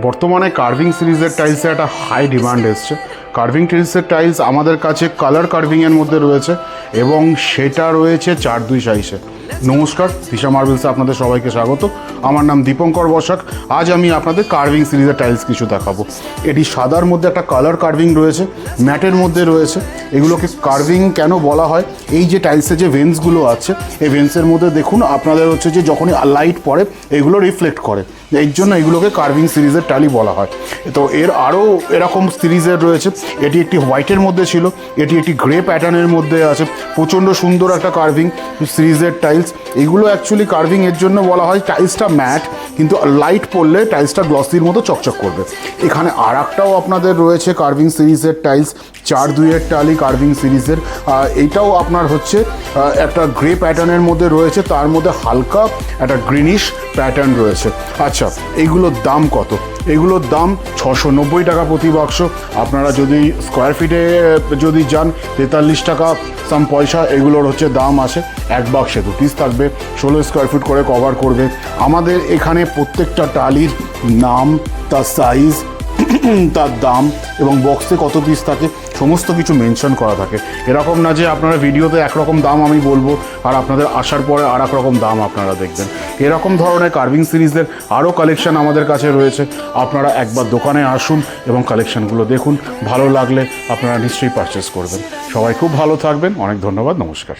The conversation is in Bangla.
বর্তমানে কার্ভিং সিরিজের টাইলসে একটা হাই ডিমান্ড এসছে। কার্ভিং সিরিজের টাইলস আমাদের কাছে কালার কার্ভিংয়ের মধ্যে রয়েছে এবং সেটা রয়েছে 4-2 সাইজে। নমস্কার, দিশা মার্বেলসে আপনাদের সবাইকে স্বাগত। আমার নাম দীপঙ্কর বসাক। আজ আমি আপনাদের কার্ভিং সিরিজের টাইলস কিছু দেখাবো। এটি সাদার মধ্যে একটা কালার কার্ভিং রয়েছে, ম্যাটের মধ্যে রয়েছে। এগুলোকে কার্ভিং কেন বলা হয়, এই যে টাইলসে যে ভেন্সগুলো আছে, এই ভেন্সের মধ্যে দেখুন আপনাদের হচ্ছে যে যখনই লাইট পড়ে এগুলো রিফ্লেক্ট করে, এই জন্য এগুলোকে কার্ভিং সিরিজের টাইলই বলা হয়। তো এর আরও এরকম সিরিজের রয়েছে। এটি একটি হোয়াইটের মধ্যে ছিল, এটি একটি গ্রে প্যাটার্নের মধ্যে আছে। প্রচণ্ড সুন্দর একটা কার্ভিং সিরিজের টাইলস। এগুলো অ্যাকচুয়ালি কার্ভিং এর জন্য বলা হয়, টাইলসটা ম্যাট কিন্তু লাইট পড়লে টাইলসটা গ্লসির মতো চকচক করবে। এখানে আর একটাও আপনাদের রয়েছে কার্ভিং সিরিজের টাইলস, 4-2-এর টালি কার্ভিং সিরিজের। এইটাও আপনার হচ্ছে একটা গ্রে প্যাটার্নের মধ্যে রয়েছে, তার মধ্যে হালকা একটা গ্রিনিশ প্যাটার্ন রয়েছে। আচ্ছা, এইগুলোর দাম কত? এগুলোর দাম 690 টাকা প্রতি বাক্স। আপনারা যদি স্কোয়ার ফিটে যদি যান 43 টাকা সাম পয়সা এগুলোর হচ্ছে দাম আছে। এক বাক্সে 2 পিস থাকবে, 16 স্কোয়ার ফিট করে কভার করবে। আমাদের এখানে প্রত্যেকটা টালির নাম, তার সাইজ, তার দাম এবং বক্সে কত পিস থাকে সমস্ত কিছু মেনশন করা থাকে। এরকম না যে আপনারা ভিডিওতে একরকম দাম আমি বলবো আর আপনাদের আসার পরে আর এক রকম দাম আপনারা দেখবেন। এরকম ধরনের কার্ভিং সিরিজের আরও কালেকশন আমাদের কাছে রয়েছে। আপনারা একবার দোকানে আসুন এবং কালেকশনগুলো দেখুন, ভালো লাগলে আপনারা নিশ্চয়ই পারচেস করবেন। সবাই খুব ভালো থাকবেন, অনেক ধন্যবাদ, নমস্কার।